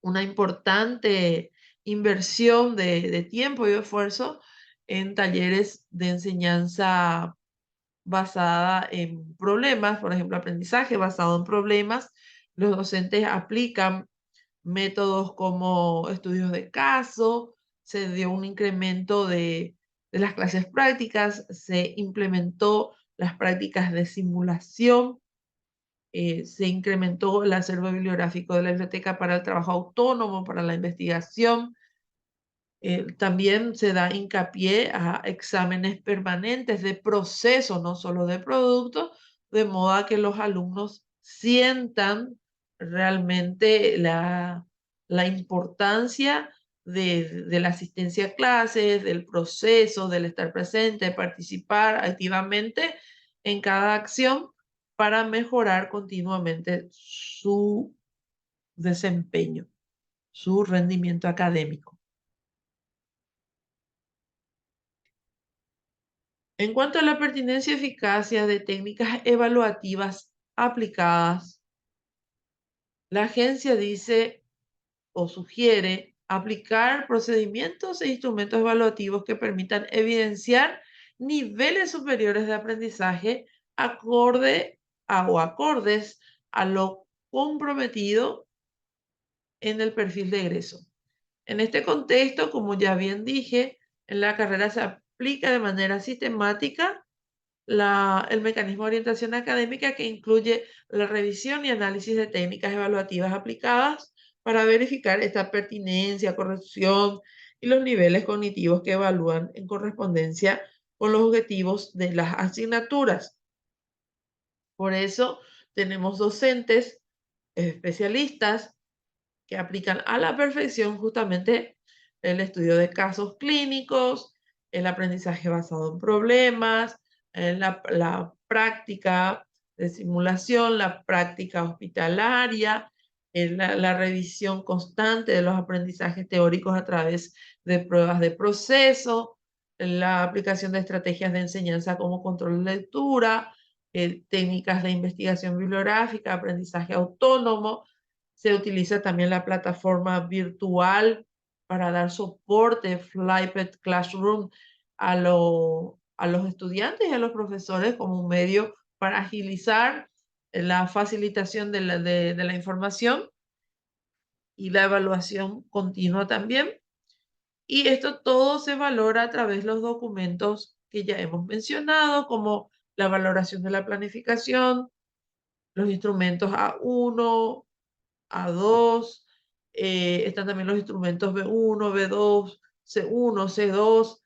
una importante inversión de tiempo y esfuerzo en talleres de enseñanza basada en problemas, por ejemplo, aprendizaje basado en problemas. Los docentes aplican métodos como estudios de caso, se dio un incremento de las clases prácticas, se implementó las prácticas de simulación, se incrementó el acervo bibliográfico de la biblioteca para el trabajo autónomo, para la investigación. También se da hincapié a exámenes permanentes de proceso, no solo de producto, de modo que los alumnos sientan realmente la importancia de la asistencia a clases, del proceso, del estar presente, participar activamente en cada acción para mejorar continuamente su desempeño, su rendimiento académico. En cuanto a la pertinencia y eficacia de técnicas evaluativas aplicadas, la agencia dice o sugiere aplicar procedimientos e instrumentos evaluativos que permitan evidenciar niveles superiores de aprendizaje acordes a lo comprometido en el perfil de egreso. En este contexto, como ya bien dije, en la carrera se aplica de manera sistemática el mecanismo de orientación académica, que incluye la revisión y análisis de técnicas evaluativas aplicadas para verificar esta pertinencia, corrección y los niveles cognitivos que evalúan en correspondencia con los objetivos de las asignaturas. Por eso tenemos docentes especialistas que aplican a la perfección justamente el estudio de casos clínicos, el aprendizaje basado en problemas, la práctica de simulación, la práctica hospitalaria, la revisión constante de los aprendizajes teóricos a través de pruebas de proceso, la aplicación de estrategias de enseñanza como control de lectura, técnicas de investigación bibliográfica, aprendizaje autónomo. Se utiliza también la plataforma virtual para dar soporte, Flyped Classroom, a los estudiantes y a los profesores como un medio para agilizar la facilitación de la información y la evaluación continua también. Y esto todo se valora a través de los documentos que ya hemos mencionado, como la valoración de la planificación, los instrumentos A1, A2, están también los instrumentos B1, B2, C1, C2,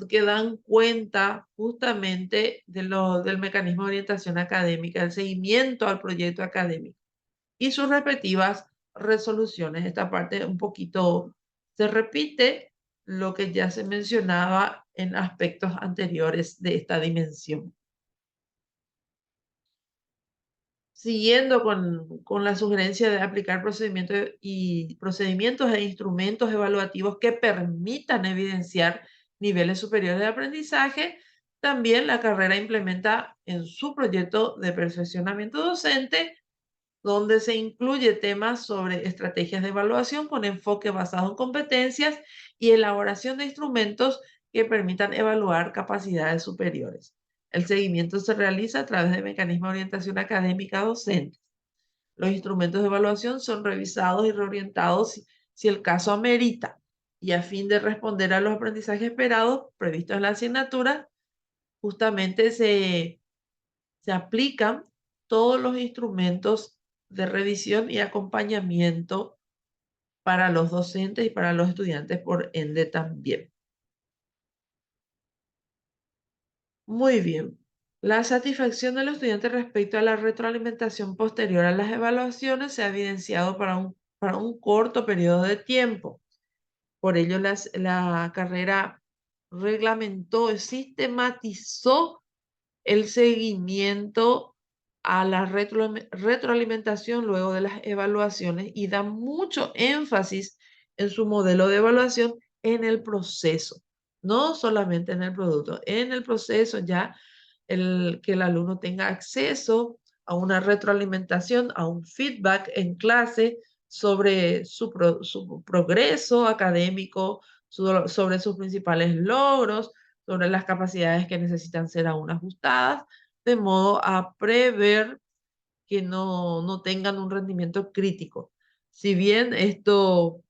que dan cuenta justamente del mecanismo de orientación académica, el seguimiento al proyecto académico y sus respectivas resoluciones. Esta parte un poquito se repite lo que ya se mencionaba en aspectos anteriores de esta dimensión. Siguiendo con la sugerencia de aplicar procedimientos e instrumentos evaluativos que permitan evidenciar niveles superiores de aprendizaje, también la carrera implementa en su proyecto de perfeccionamiento docente, donde se incluye temas sobre estrategias de evaluación con enfoque basado en competencias y elaboración de instrumentos que permitan evaluar capacidades superiores. El seguimiento se realiza a través de mecanismos de orientación académica docente. Los instrumentos de evaluación son revisados y reorientados si el caso amerita. Y a fin de responder a los aprendizajes esperados previstos en la asignatura, justamente se aplican todos los instrumentos de revisión y acompañamiento para los docentes y para los estudiantes por ende también. Muy bien. La satisfacción de los estudiantes respecto a la retroalimentación posterior a las evaluaciones se ha evidenciado para un corto periodo de tiempo. Por ello, la carrera reglamentó y sistematizó el seguimiento a la retroalimentación luego de las evaluaciones y da mucho énfasis en su modelo de evaluación en el proceso, no solamente en el producto, en el proceso ya que el alumno tenga acceso a una retroalimentación, a un feedback en clase sobre su progreso académico, sobre sus principales logros, sobre las capacidades que necesitan ser aún ajustadas, de modo a prever que no tengan un rendimiento crítico. Si bien esto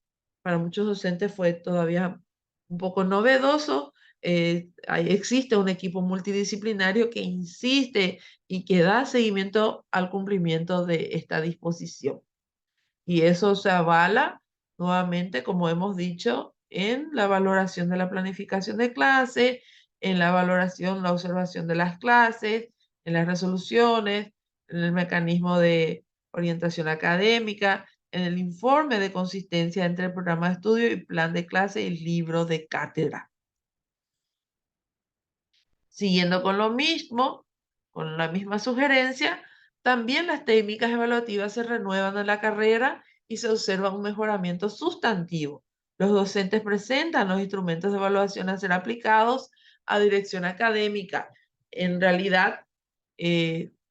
para muchos docentes fue todavía un poco novedoso, existe un equipo multidisciplinario que insiste y que da seguimiento al cumplimiento de esta disposición. Y eso se avala nuevamente, como hemos dicho, en la valoración de la planificación de clase, en la valoración, la observación de las clases, en las resoluciones, en el mecanismo de orientación académica, en el informe de consistencia entre el programa de estudio y plan de clase y libro de cátedra. Siguiendo con lo mismo, con la misma sugerencia, también las técnicas evaluativas se renuevan en la carrera y se observa un mejoramiento sustantivo. Los docentes presentan los instrumentos de evaluación a ser aplicados a dirección académica. En realidad,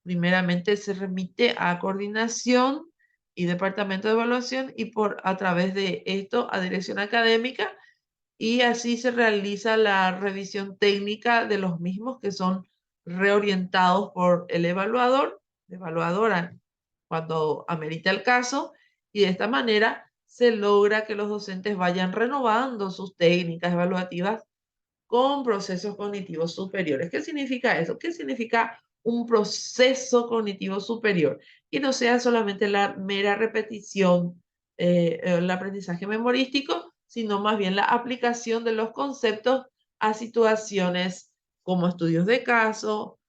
primeramente se remite a coordinación y departamento de evaluación y a través de esto a dirección académica, y así se realiza la revisión técnica de los mismos que son reorientados por el evaluador, evaluadora, cuando amerita el caso, y de esta manera se logra que los docentes vayan renovando sus técnicas evaluativas con procesos cognitivos superiores. ¿Qué significa eso? ¿Qué significa un proceso cognitivo superior? Que no sea solamente la mera repetición, el aprendizaje memorístico, sino más bien la aplicación de los conceptos a situaciones como estudios de caso,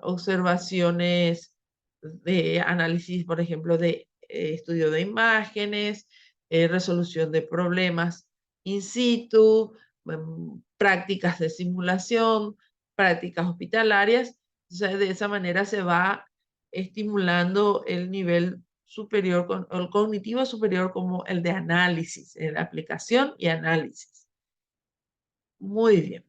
observaciones de análisis, por ejemplo, de estudio de imágenes, resolución de problemas in situ, prácticas de simulación, prácticas hospitalarias. O sea, de esa manera se va estimulando el nivel superior, el cognitivo superior como el de análisis, aplicación y análisis. Muy bien.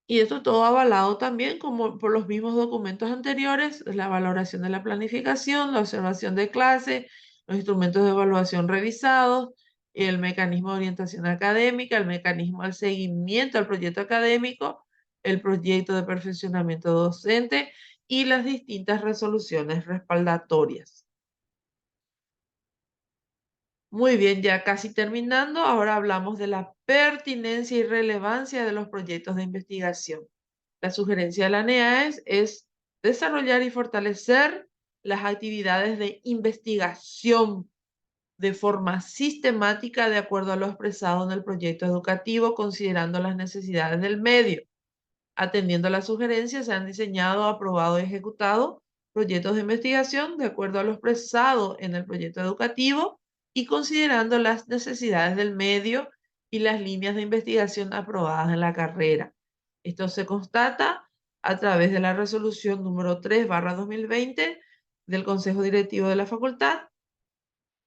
Y esto todo avalado también como por los mismos documentos anteriores, la valoración de la planificación, la observación de clase, los instrumentos de evaluación revisados, el mecanismo de orientación académica, el mecanismo del seguimiento al proyecto académico, el proyecto de perfeccionamiento docente y las distintas resoluciones respaldatorias. Muy bien, ya casi terminando, ahora hablamos de la pertinencia y relevancia de los proyectos de investigación. La sugerencia de la NEAES es desarrollar y fortalecer las actividades de investigación de forma sistemática de acuerdo a lo expresado en el proyecto educativo, considerando las necesidades del medio. Atendiendo a las sugerencias, se han diseñado, aprobado y ejecutado proyectos de investigación de acuerdo a lo expresado en el proyecto educativo y considerando las necesidades del medio y las líneas de investigación aprobadas en la carrera. Esto se constata a través de la resolución número 3/2020 del Consejo Directivo de la Facultad,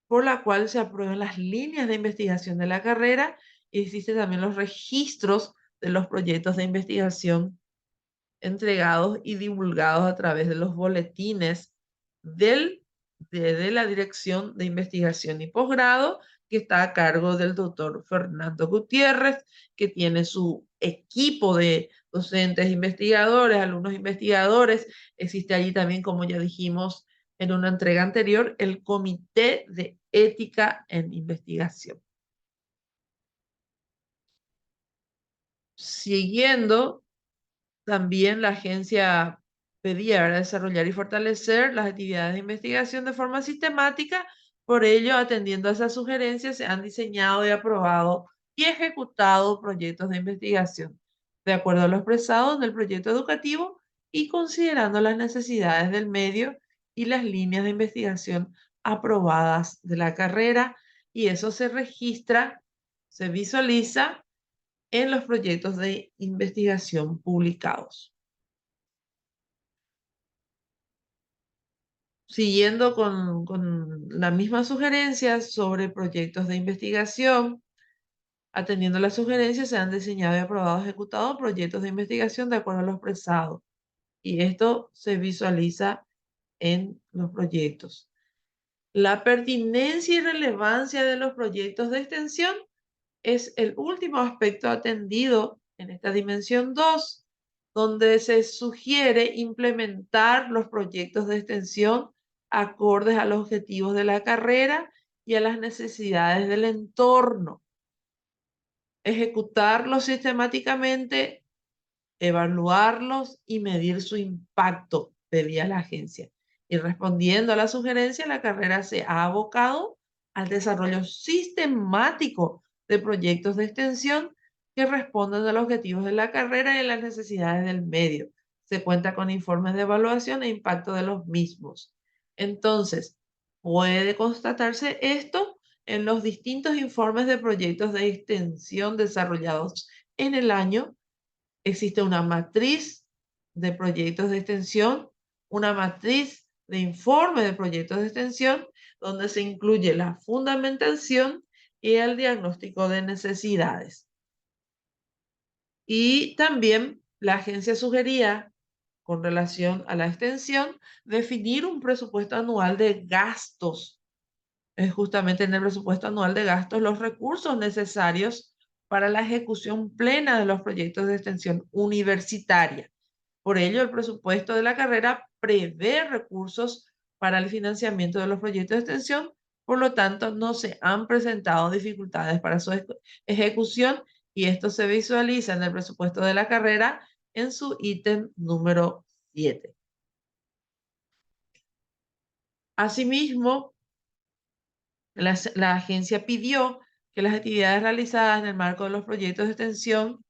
por la cual se aprueban las líneas de investigación de la carrera y existen también los registros de los proyectos de investigación entregados y divulgados a través de los boletines de la Dirección de Investigación y Posgrado, que está a cargo del doctor Fernando Gutiérrez, que tiene su equipo de docentes investigadores, alumnos investigadores. Existe allí también, como ya dijimos en una entrega anterior, el, Comité de Ética en Investigación. Siguiendo, también la agencia pedía, ¿verdad?, desarrollar y fortalecer las actividades de investigación de forma sistemática. Por ello, atendiendo a esas sugerencias, se han diseñado y aprobado y ejecutado proyectos de investigación de acuerdo a lo expresado en el proyecto educativo y considerando las necesidades del medio y las líneas de investigación aprobadas de la carrera. Y eso se registra, se visualiza en los proyectos de investigación publicados. Siguiendo con la misma sugerencia sobre proyectos de investigación, atendiendo las sugerencias, se han diseñado y aprobado ejecutado proyectos de investigación de acuerdo a lo expresado. Y esto se visualiza en los proyectos. La pertinencia y relevancia de los proyectos de extensión es el último aspecto atendido en esta dimensión 2, donde se sugiere implementar los proyectos de extensión acordes a los objetivos de la carrera y a las necesidades del entorno. Ejecutarlos sistemáticamente, evaluarlos y medir su impacto, pedía la agencia. Y respondiendo a la sugerencia, la carrera se ha abocado al desarrollo sistemático de proyectos de extensión que respondan a los objetivos de la carrera y a las necesidades del medio. Se cuenta con informes de evaluación e impacto de los mismos. Entonces, puede constatarse esto en los distintos informes de proyectos de extensión desarrollados en el año. Existe una matriz de proyectos de extensión, una matriz de informe de proyectos de extensión, donde se incluye la fundamentación y el diagnóstico de necesidades. Y también la agencia sugería, con relación a la extensión, definir un presupuesto anual de gastos. Es justamente en el presupuesto anual de gastos los recursos necesarios para la ejecución plena de los proyectos de extensión universitaria. Por ello, el presupuesto de la carrera prevé recursos para el financiamiento de los proyectos de extensión, por lo tanto, no se han presentado dificultades para su ejecución y esto se visualiza en el presupuesto de la carrera en su ítem número 7. Asimismo, la agencia pidió que las actividades realizadas en el marco de los proyectos de extensión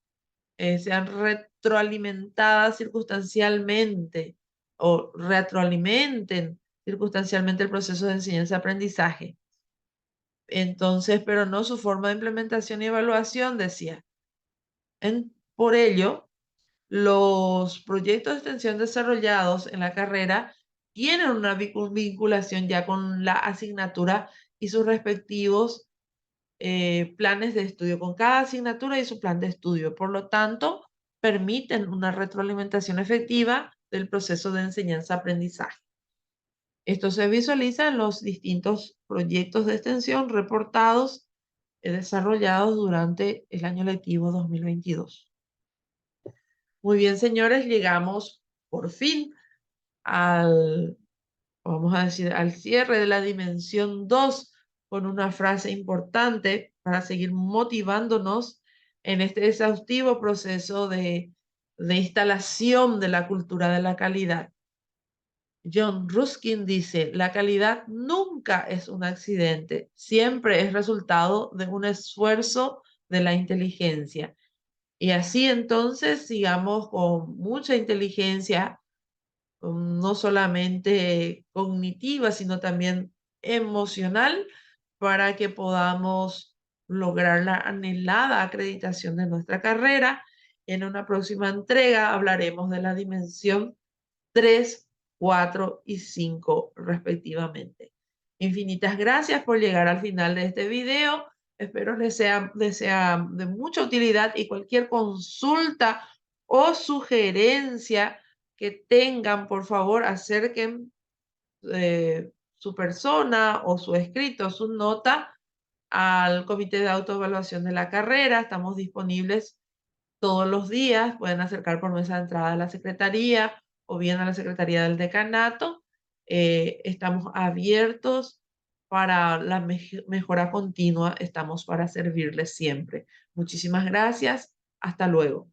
sean retroalimentadas circunstancialmente o retroalimenten circunstancialmente el proceso de enseñanza-aprendizaje. Entonces, pero no su forma de implementación y evaluación, decía. Por ello, los proyectos de extensión desarrollados en la carrera tienen una vinculación ya con la asignatura y sus respectivos planes de estudio, con cada asignatura y su plan de estudio. Por lo tanto, permiten una retroalimentación efectiva del proceso de enseñanza-aprendizaje. Esto se visualiza en los distintos proyectos de extensión reportados y desarrollados durante el año lectivo 2022. Muy bien, señores, llegamos por fin al, vamos a decir, al cierre de la dimensión 2 con una frase importante para seguir motivándonos en este exhaustivo proceso de instalación de la cultura de la calidad. John Ruskin dice, la calidad nunca es un accidente, siempre es resultado de un esfuerzo de la inteligencia. Y así entonces sigamos con mucha inteligencia, no solamente cognitiva, sino también emocional, para que podamos lograr la anhelada acreditación de nuestra carrera. En una próxima entrega hablaremos de la dimensión 3, 4 y 5 respectivamente. Infinitas gracias por llegar al final de este video. Espero les sea de mucha utilidad y cualquier consulta o sugerencia que tengan, por favor, acerquen su persona o su escrito, su nota al comité de autoevaluación de la carrera. Estamos disponibles todos los días. Pueden acercar por mesa de entrada a la secretaría o bien a la secretaría del decanato. Estamos abiertos para la mejora continua. Estamos para servirles siempre. Muchísimas gracias. Hasta luego.